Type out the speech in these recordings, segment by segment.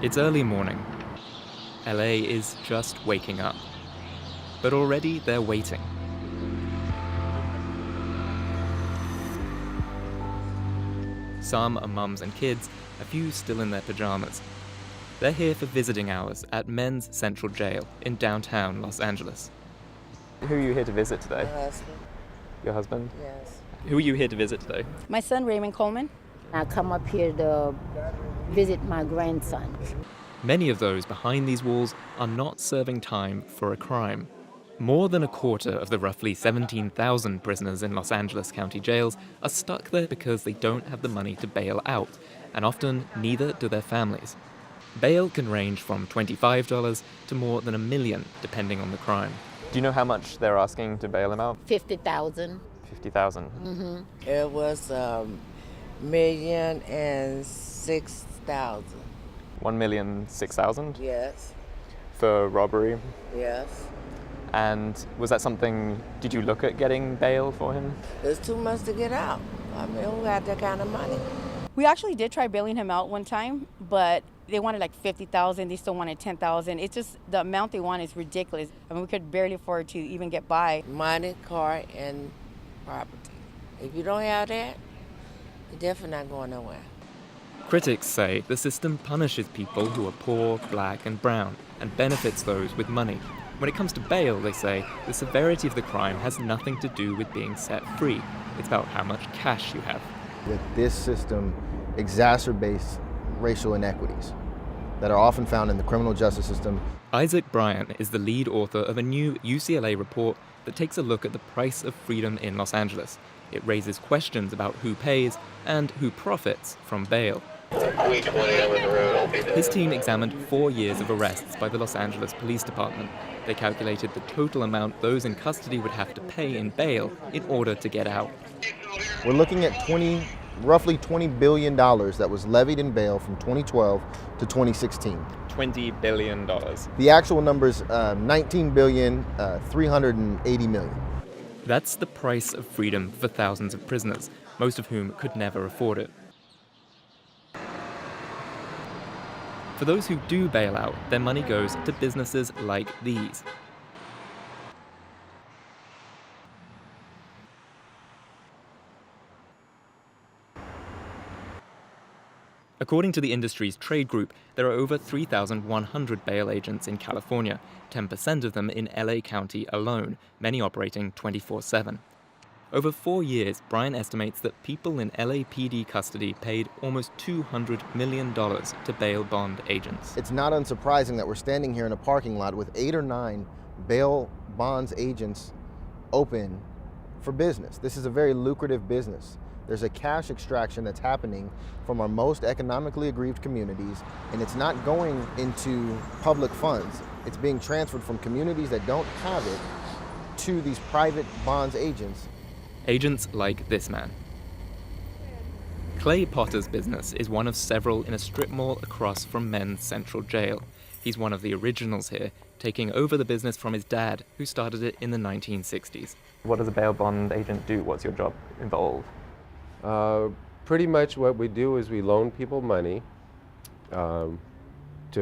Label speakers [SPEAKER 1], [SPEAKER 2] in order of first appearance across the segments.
[SPEAKER 1] It's early morning. LA is just waking up. But already they're waiting. Some are mums and kids, a few still in their pajamas. They're here for visiting hours at Men's Central Jail in downtown Los Angeles. Who are you here to visit today?
[SPEAKER 2] My husband.
[SPEAKER 1] Your husband?
[SPEAKER 2] Yes.
[SPEAKER 1] Who are you here to visit today?
[SPEAKER 3] My son, Raymond Coleman.
[SPEAKER 4] I come up here to visit my grandson.
[SPEAKER 1] Many of those behind these walls are not serving time for a crime. More than a quarter of the roughly 17,000 prisoners in Los Angeles County jails are stuck there because they don't have the money to bail out, and often neither do their families. Bail can range from $25 to more than $1 million, depending on the crime. Do you know how much they're asking to bail him out?
[SPEAKER 4] $50,000.
[SPEAKER 1] $50,000.
[SPEAKER 4] Mm-hmm.
[SPEAKER 2] It was $1,006,000.
[SPEAKER 1] $1,006,000
[SPEAKER 2] Yes.
[SPEAKER 1] for robbery.
[SPEAKER 2] Yes.
[SPEAKER 1] And was that something, did you look at getting bail for him?
[SPEAKER 2] It's too much to get out. I mean, who got that kind of money?
[SPEAKER 3] We actually did try bailing him out one time, but they wanted like $50,000. They still wanted $10,000. It's just the amount they want is ridiculous. I mean, we could barely afford to even get by.
[SPEAKER 2] Money, car, and property. If you don't have that, you're definitely not going nowhere.
[SPEAKER 1] Critics say the system punishes people who are poor, black, and brown, and benefits those with money. When it comes to bail, they say, the severity of the crime has nothing to do with being set free. It's about how much cash you have.
[SPEAKER 5] That this system exacerbates racial inequities that are often found in the criminal justice system.
[SPEAKER 1] Isaac Bryan is the lead author of a new UCLA report that takes a look at the price of freedom in Los Angeles. It raises questions about who pays and who profits from bail. His team examined 4 years of arrests by the Los Angeles Police Department. They calculated the total amount those in custody would have to pay in bail in order to get out.
[SPEAKER 5] We're looking at roughly $20 billion that was levied in bail from 2012 to 2016.
[SPEAKER 1] $20 billion.
[SPEAKER 5] The actual number's $19,380 million.
[SPEAKER 1] That's the price of freedom for thousands of prisoners, most of whom could never afford it. For those who do bail out, their money goes to businesses like these. According to the industry's trade group, there are over 3,100 bail agents in California, 10% of them in LA County alone, many operating 24/7. Over 4 years, Bryan estimates that people in LAPD custody paid almost $200 million to bail bond agents.
[SPEAKER 5] It's not unsurprising that we're standing here in a parking lot with 8 or 9 bail bonds agents open for business. This is a very lucrative business. There's a cash extraction that's happening from our most economically aggrieved communities, and it's not going into public funds. It's being transferred from communities that don't have it to these private bonds agents.
[SPEAKER 1] Agents like this man. Clay Potter's business is one of several in a strip mall across from Men's Central Jail. He's one of the originals here, taking over the business from his dad, who started it in the 1960s. What does a bail bond agent do? What's your job involved?
[SPEAKER 6] Pretty much what we do is we loan people money to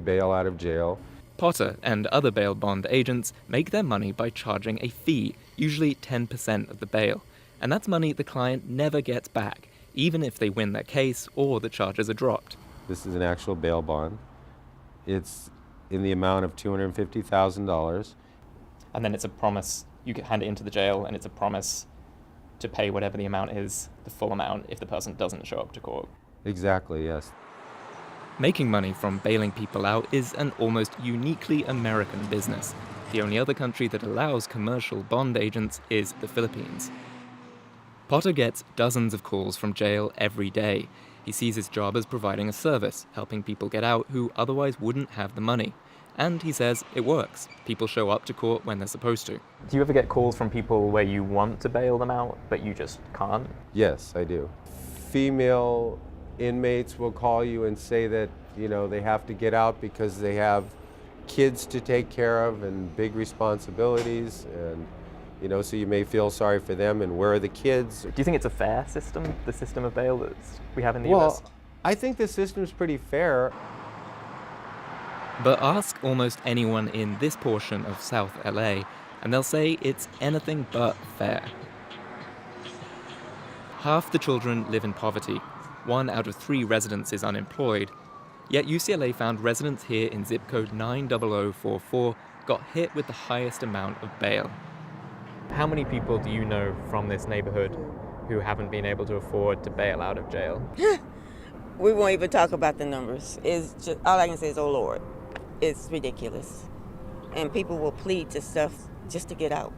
[SPEAKER 6] bail out of jail.
[SPEAKER 1] Potter and other bail bond agents make their money by charging a fee, usually 10% of the bail. And that's money the client never gets back, even if they win their case or the charges are dropped.
[SPEAKER 6] This is an actual bail bond. It's in the amount of $250,000.
[SPEAKER 1] And then it's a promise, you can hand it into the jail, and it's a promise to pay whatever the amount is, the full amount, if the person doesn't show up to court.
[SPEAKER 6] Exactly, yes.
[SPEAKER 1] Making money from bailing people out is an almost uniquely American business. The only other country that allows commercial bond agents is the Philippines. Potter gets dozens of calls from jail every day. He sees his job as providing a service, helping people get out who otherwise wouldn't have the money. And he says it works. People show up to court when they're supposed to. Do you ever get calls from people where you want to bail them out, but you just can't?
[SPEAKER 6] Yes, I do. Female inmates will call you and say that, they have to get out because they have kids to take care of and big responsibilities, and so you may feel sorry for them, and where are the kids?
[SPEAKER 1] Do you think it's a fair system, the system of bail that we have in the US?
[SPEAKER 6] Well, I think the system's pretty fair.
[SPEAKER 1] But ask almost anyone in this portion of South LA, and they'll say it's anything but fair. Half the children live in poverty. 1 out of 3 residents is unemployed. Yet UCLA found residents here in zip code 90044 got hit with the highest amount of bail. How many people do you know from this neighborhood who haven't been able to afford to bail out of jail?
[SPEAKER 7] We won't even talk about the numbers. It's just, all I can say is, oh Lord, it's ridiculous. And people will plead to stuff just to get out.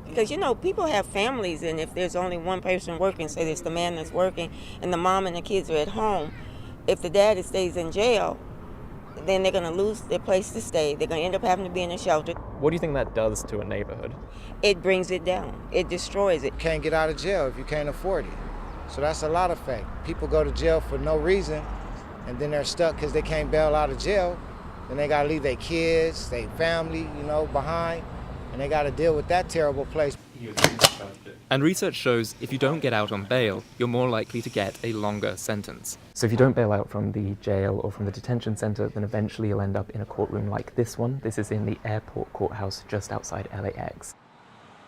[SPEAKER 7] Because, you know, people have families, and if there's only one person working, say there's the man that's working, and the mom and the kids are at home, if the daddy stays in jail, then they're going to lose their place to stay. They're going to end up having to be in a shelter.
[SPEAKER 1] What do you think that does to a neighborhood?
[SPEAKER 7] It brings it down. It destroys it.
[SPEAKER 8] Can't get out of jail if you can't afford it. So that's a lot of fact. People go to jail for no reason, and then they're stuck because they can't bail out of jail. Then they got to leave their kids, their family, you know, behind, and they got to deal with that terrible place.
[SPEAKER 1] And research shows if you don't get out on bail, you're more likely to get a longer sentence. So if you don't bail out from the jail or from the detention center, then eventually you'll end up in a courtroom like this one. This is in the airport courthouse just outside LAX.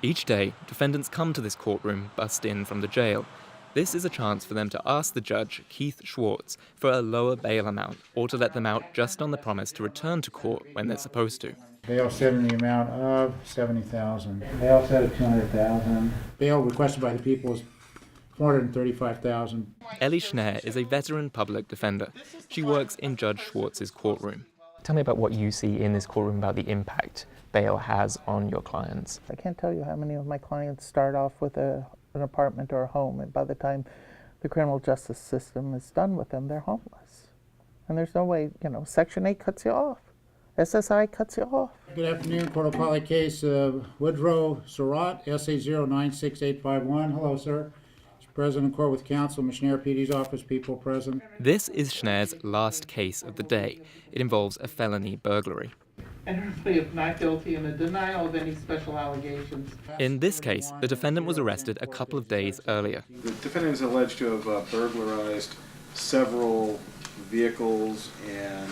[SPEAKER 1] Each day, defendants come to this courtroom, bust in from the jail. This is a chance for them to ask the judge, Keith Schwartz, for a lower bail amount, or to let them out just on the promise to return to court when they're supposed to.
[SPEAKER 9] Bail set in the amount of $70,000. Bail set at $200,000. Bail requested by the people is $435,000.
[SPEAKER 1] Ellie Schneer is a veteran public defender. She works in Judge Schwartz's courtroom. Tell me about what you see in this courtroom about the impact bail has on your clients.
[SPEAKER 10] I can't tell you how many of my clients start off with an apartment or a home, and by the time the criminal justice system is done with them, they're homeless. And there's no way, you know, Section 8 cuts you off. SSI cuts you off.
[SPEAKER 9] Good afternoon, court will call the case Woodrow Surratt, SA 0968851. Hello, sir. President Court with counsel, Missionary PD's office, people present.
[SPEAKER 1] This is Schneer's last case of the day. It involves a felony burglary.
[SPEAKER 11] And her plea of not guilty and a denial of any special allegations.
[SPEAKER 1] In this case, the defendant was arrested a couple of days earlier.
[SPEAKER 12] The defendant is alleged to have burglarized several vehicles and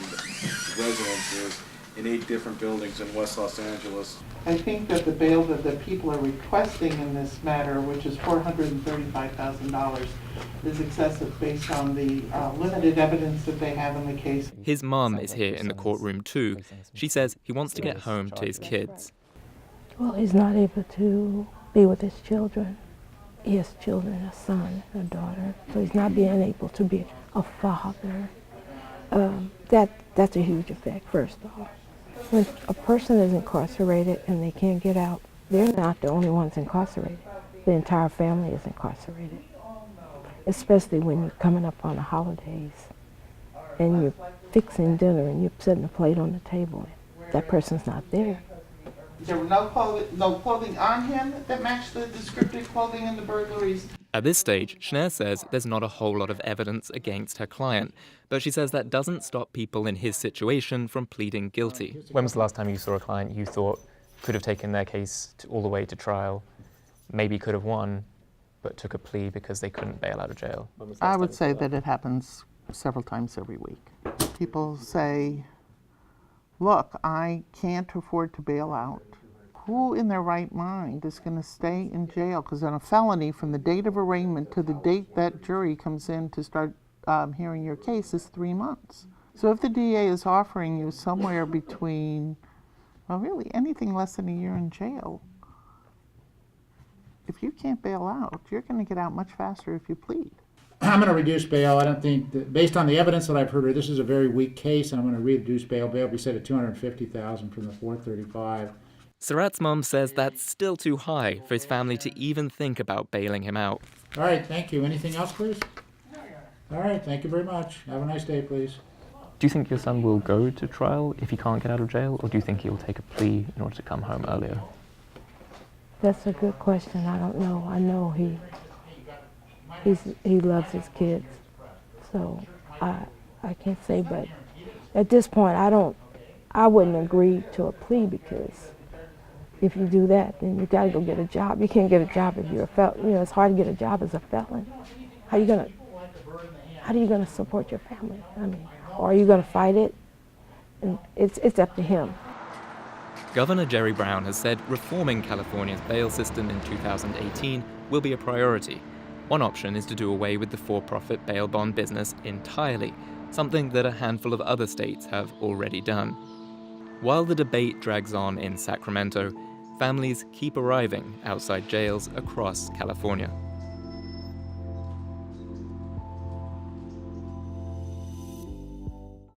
[SPEAKER 12] residences in 8 different buildings in West Los Angeles.
[SPEAKER 11] I think that the bail that the people are requesting in this matter, which is $435,000, is excessive based on the limited evidence that they have in the case.
[SPEAKER 1] His mom is here in the courtroom too. She says he wants to get home to his kids.
[SPEAKER 4] Well, he's not able to be with his children. He has children, a son, a daughter, so he's not being able to be a father. That's a huge effect, first of all. When a person is incarcerated and they can't get out, they're not the only ones incarcerated. The entire family is incarcerated, especially when you're coming up on the holidays and you're fixing dinner and you're setting a plate on the table. That person's not there.
[SPEAKER 11] There were no clothing on him that matched the descriptive clothing in the burglaries.
[SPEAKER 1] At this stage, Schneer says there's not a whole lot of evidence against her client, but she says that doesn't stop people in his situation from pleading guilty. When was the last time you saw a client you thought could have taken their case all the way to trial, maybe could have won, but took a plea because they couldn't bail out of jail?
[SPEAKER 10] I would say that it happens several times every week. People say, look, I can't afford to bail out. Who in their right mind is going to stay in jail? Because on a felony, from the date of arraignment to the date that jury comes in to start hearing your case is 3 months. So if the DA is offering you somewhere between, well, really anything less than a year in jail, if you can't bail out, you're going to get out much faster if you plead.
[SPEAKER 9] I'm going to reduce bail. I don't think, based on the evidence that I've heard, this is a very weak case, and I'm going to reduce bail. Bail will be set at $250,000 from the $435,000.
[SPEAKER 1] Surratt's mom says that's still too high for his family to even think about bailing him out.
[SPEAKER 9] All right, thank you. Anything else, please? All right, thank you very much. Have a nice day, please.
[SPEAKER 1] Do you think your son will go to trial if he can't get out of jail, or do you think he'll take a plea in order to come home earlier?
[SPEAKER 4] That's a good question. I don't know. I know he loves his kids, so I can't say. But at this point, I wouldn't agree to a plea, because if you do that, then you got to go get a job. You can't get a job if you're a felon. You know, it's hard to get a job as a felon. How are you gonna support your family? I mean, or are you gonna fight it And it's up to him.
[SPEAKER 1] Governor Jerry Brown has said reforming California's bail system in 2018 will be a priority. One option is to do away with the for-profit bail bond business entirely, something that a handful of other states have already done. While the debate drags on in Sacramento, families keep arriving outside jails across California.